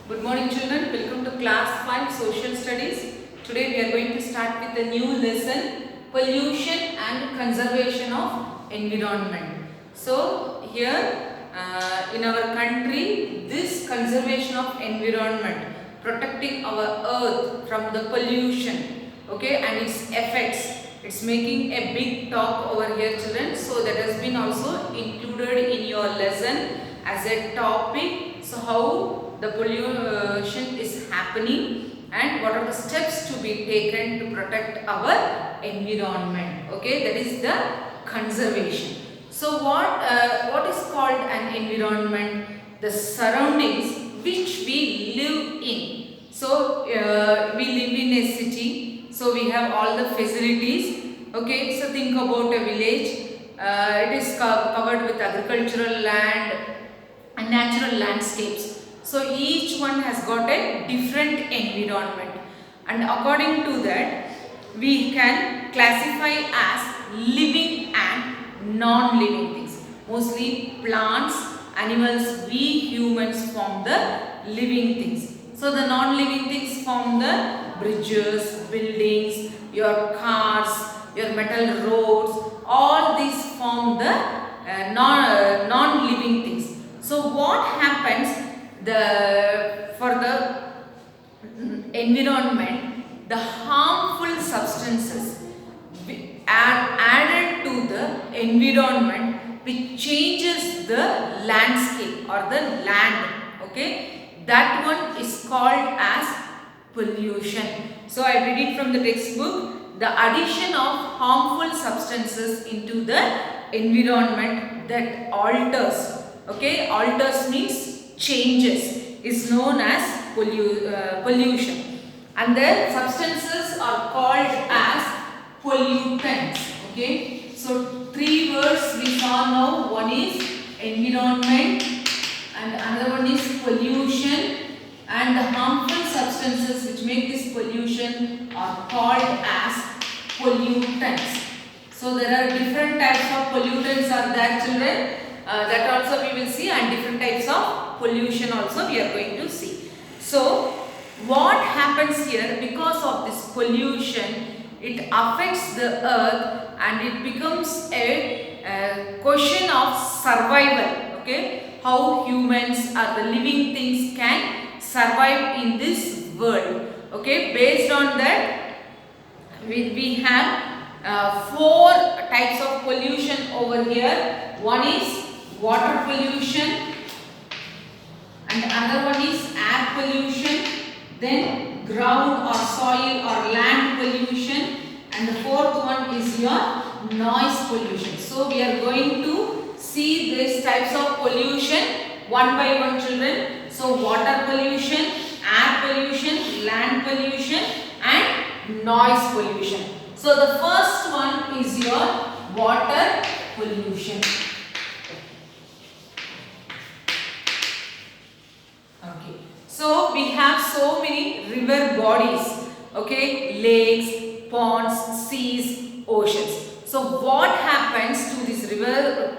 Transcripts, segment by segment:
Good morning children, welcome to class 5 social studies. Today we are going to start with a new lesson, pollution and conservation of environment. So here in our country, this conservation of environment, protecting our earth from the pollution, okay, and its effects, it's making a big talk over here children. So that has been also included in your lesson as a topic. So how the pollution is happening and what are the steps to be taken to protect our environment, okay, that is the conservation. So what is called an environment? The surroundings which we live in. So we live in a city, so we have all the facilities, okay. So think about a village, it is covered with agricultural land and natural landscapes. So each one has got a different environment, and according to that we can classify as living and non-living things. Mostly plants, animals, we humans form the living things. So the non-living things form the bridges, buildings, your cars, your metal roads, all these form the non-living things. So what happens for the environment, the harmful substances are added to the environment which changes the landscape or the land, okay, that one is called as pollution. So I read it from the textbook, the addition of harmful substances into the environment that alters, okay, alters means changes, is known as pollution, and the substances are called as pollutants, okay. So three words we saw now, one is environment and another one is pollution, and the harmful substances which make this pollution are called as pollutants. So there are different types of pollutants are there children, that also we will see, and different types of pollution also we are going to see. So what happens here, because of this pollution, it affects the earth and it becomes a question of survival, okay, how humans or the living things can survive in this world, okay. Based on that we have four types of pollution over here. One is water pollution, and another one is air pollution, then ground or soil or land pollution, and the fourth one is your noise pollution. So we are going to see these types of pollution one by one children. So water pollution, air pollution, land pollution and noise pollution. So the first one is your water pollution. Okay. So we have so many river bodies, okay, lakes, ponds, seas, oceans. So what happens to these river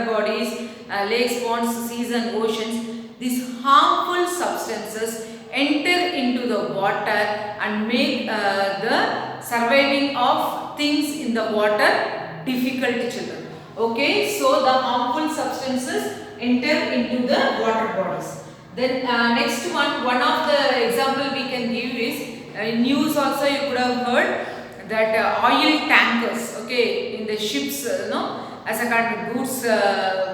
bodies, lakes, ponds, seas and oceans? These harmful substances enter into the water and make the surviving of things in the water difficult children, okay. So the harmful substances enter into the water bodies. Then next one of the example we can give is news also you could have heard that oil tankers, okay, in the ships, as a kind of goods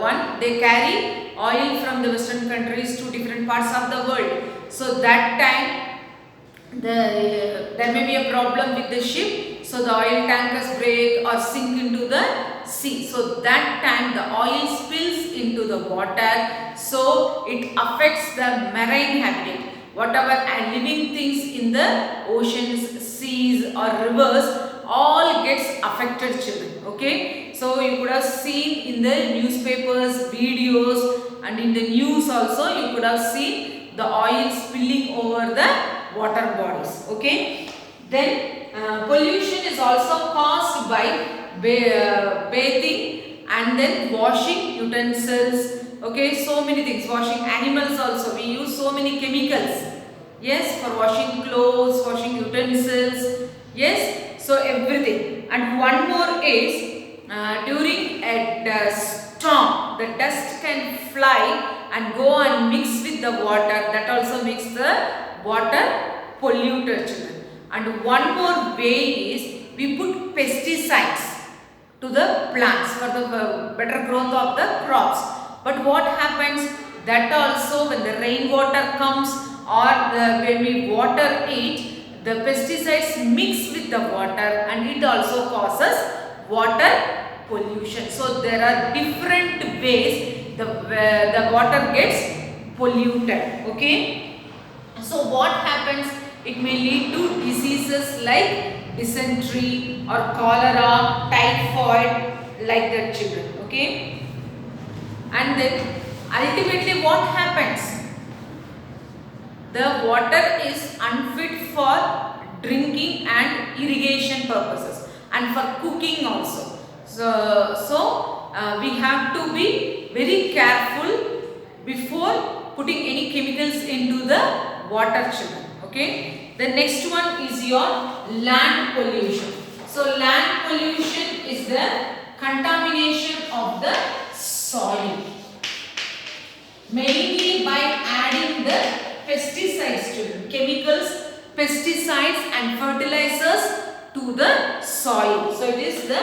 one, they carry oil from the western countries to different parts of the world. So that time there may be a problem with the ship, so the oil tankers break or sink into the sea. So that time the oil spills into the water, so it affects the marine habitat. Whatever living things in the oceans, seas or rivers, all gets affected children, okay. So you could have seen in the newspapers, videos and in the news also you could have seen the oil spilling over the water bodies, okay. Then pollution is also caused by bathing and then washing utensils, okay, so many things, washing animals also, we use so many chemicals. Yes, for washing clothes, washing utensils. Yes, so everything. And one more is during a storm, the dust can fly and go and mix with the water. That also makes the water polluted, children. And one more way is we put pesticides to the plants for the better growth of the crops. But what happens, that also when the rainwater comes or when we water it, the pesticides mix with the water and it also causes water pollution. So there are different ways the water gets polluted. Okay. So what happens? It may lead to diseases like dysentery or cholera, typhoid, like that, children. Okay. And then ultimately what happens? The water is unfit for drinking and irrigation purposes and for cooking also. So we have to be very careful before putting any chemicals into the water, children. Okay. The next one is your land pollution. So land pollution is the contamination of the soil, mainly by adding the pesticides, children, chemicals, pesticides and fertilizers to the soil. So it is the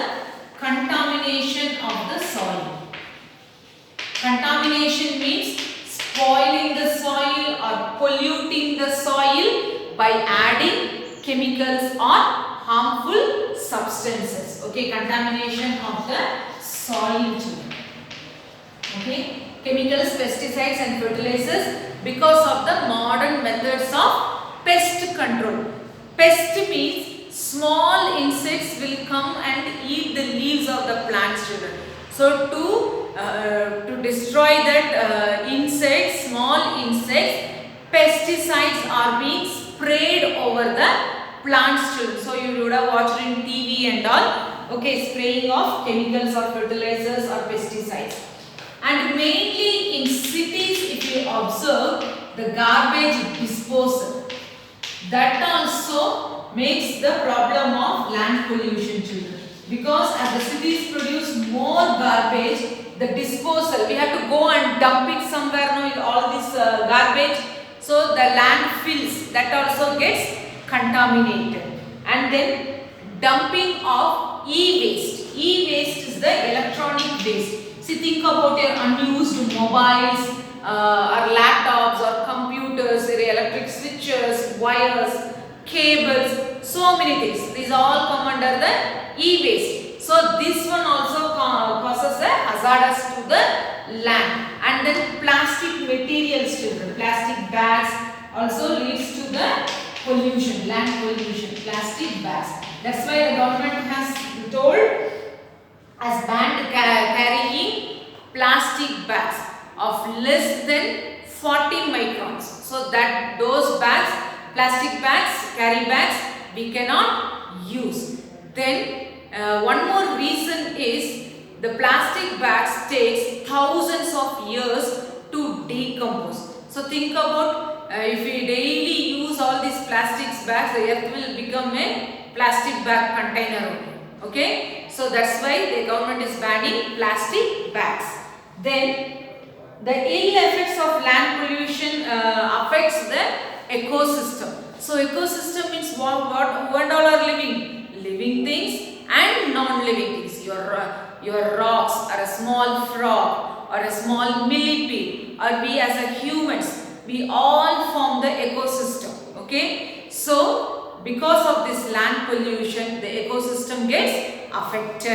contamination of the soil. Contamination means spoiling the soil or polluting the soil by adding chemicals or harmful substances. Okay, contamination of the soil, children. Okay. Chemicals, pesticides and fertilizers because of the modern methods of pest control. Pest means small insects will come and eat the leaves of the plants, children. So to destroy that insects, small insects, pesticides are being sprayed over the plants, children. So you would have watched in TV and all. Okay, spraying of chemicals or fertilizers or pesticides. And mainly in cities, if you observe the garbage disposal, that also makes the problem of land pollution, children. Because as the cities produce more garbage, the disposal, we have to go and dump it somewhere, no, all this garbage. So the landfills, that also gets contaminated. And then dumping of e-waste. E-waste is the electronic waste. See, think about your unused mobiles or laptops or computers, your electric switches, wires, cables, so many things. These all come under the e-waste. So this one also causes a hazardous to the land. And then plastic materials, children, plastic bags also leads to the pollution, land pollution, plastic bags. That's why the government has told as banned carrying plastic bags of less than 40 microns. So that those bags, plastic bags, carry bags, we cannot use. Then one more reason is the plastic bags takes thousands of years to decompose. So think about if we daily use all these plastics bags, the earth will become a plastic bag container only. Okay, so that's why the government is banning plastic bags. Then the ill effects of land pollution affects the ecosystem. So ecosystem means what and all are living? Living things and non-living things. Your rocks or a small frog or a small millipede or we as a humans, we all form the ecosystem. Okay, so because of this land pollution, the ecosystem gets affected,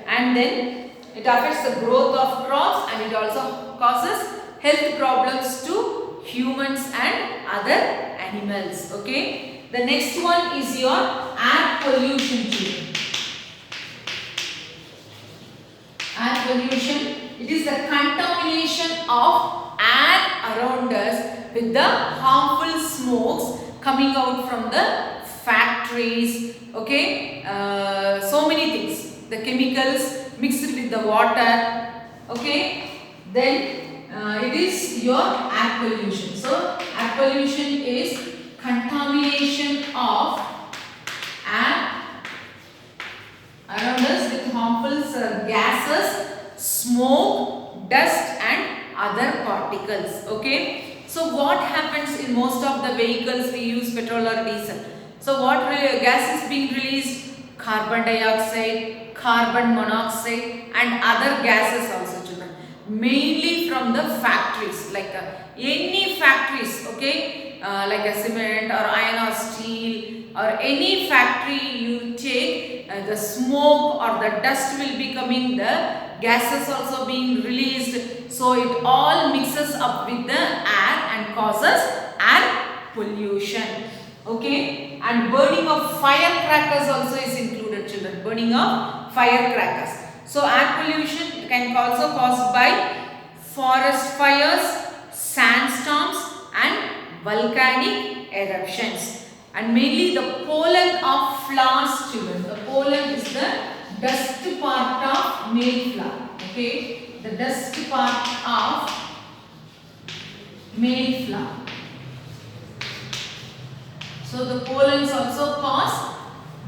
and then it affects the growth of crops and it also causes health problems to humans and other animals. Okay, the next one is your air pollution, children. Air pollution, it is the contamination of air around us with the harmful smokes coming out from the factories. Okay, so many things, the chemicals mixed with the water. Okay, then it is your air pollution. So pollution is contamination of air around us with harmful gases, smoke, dust and other particles. Okay. So what happens in most of the vehicles we use petrol or diesel? So what gas is being released? Carbon dioxide, carbon monoxide and other gases also, children. Mainly from the factories, like any factories, okay, like a cement or iron or steel or any factory you take, the smoke or the dust will be coming, the gases also being released, so it all mixes up with the air and causes air pollution. Okay, and burning of firecrackers also is included, children. Burning of firecrackers. So air pollution can also caused by forest fires, sandstorms and volcanic eruptions. And mainly the pollen of flowers, children. The pollen is the dust part of male flower. Okay, the dust part of male flower. So the pollens also cause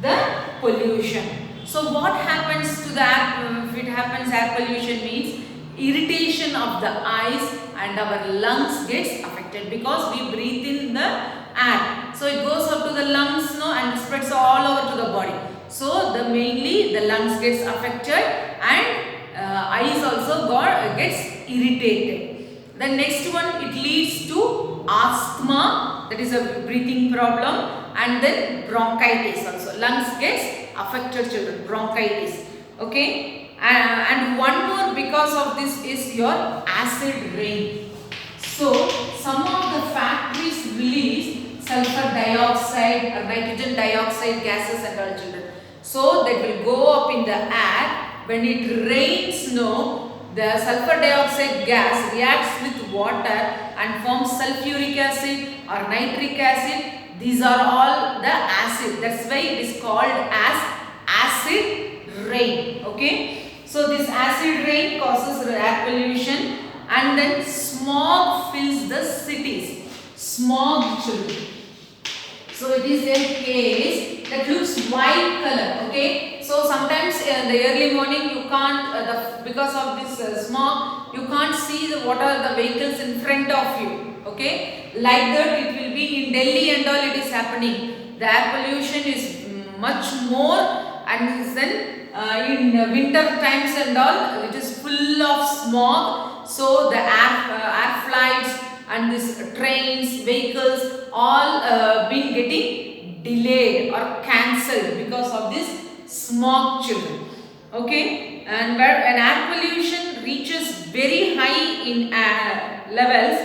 the pollution. So what happens to the air, if it happens, air pollution means irritation of the eyes and our lungs gets affected because we breathe in the air. So it goes up to the lungs, no, and spreads all over to the body. So the mainly the lungs gets affected and eyes also gets irritated. The next one, it leads to asthma, that is a breathing problem, and then bronchitis also. Lungs gets affected, children, bronchitis. Okay, and one more because of this is your acid rain. So some of the factories release sulfur dioxide or nitrogen dioxide gases and all, children. So that will go up in the air. When it rains, no, the sulfur dioxide gas reacts with water and forms sulfuric acid or nitric acid. These are all the acid. That's why it is called as acid rain. Okay. So this acid rain causes air pollution, and then smog fills the cities. Smog, children. So it is a haze that looks white color. Okay. So sometimes in the early morning you can't, because of this smog, you can't see what are the vehicles in front of you. Okay. Like that it will be in Delhi and all, it is happening. The air pollution is much more, and then in winter times and all, it is full of smog. So the air flights and this trains, vehicles all been getting delayed or cancelled because of this smog, children. Okay, and where an air pollution reaches very high in air levels,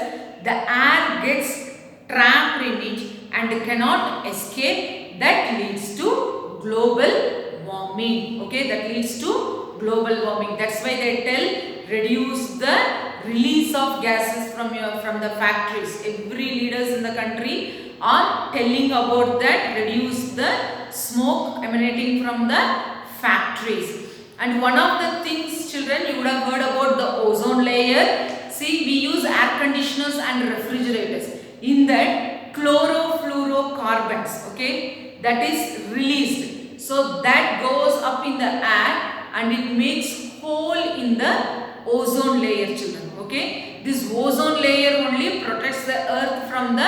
the air gets trapped in it and cannot escape. That leads to global warming. Okay, that leads to global warming. That's why they tell reduce the release of gases from the factories. Every leaders in the country are telling about that, reduce the smoke emanating from the factories. And one of the things, children, you would have heard about the ozone layer. See, we use air conditioners and refrigerators. In that, chlorofluorocarbons, okay, that is released. So that goes up in the air and it makes hole in the ozone layer, children. Okay, this ozone layer only protects the earth from the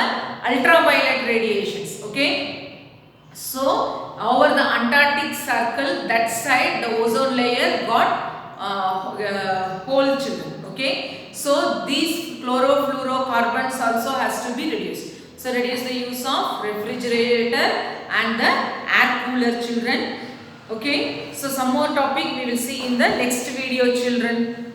ultraviolet radiations. Okay, so over the Antarctic Circle, that side the ozone layer got hole, children. Okay, so these chlorofluorocarbons also has to be reduced. So reduce the use of refrigerator and the air cooler, children. Okay, so some more topic we will see in the next video, children.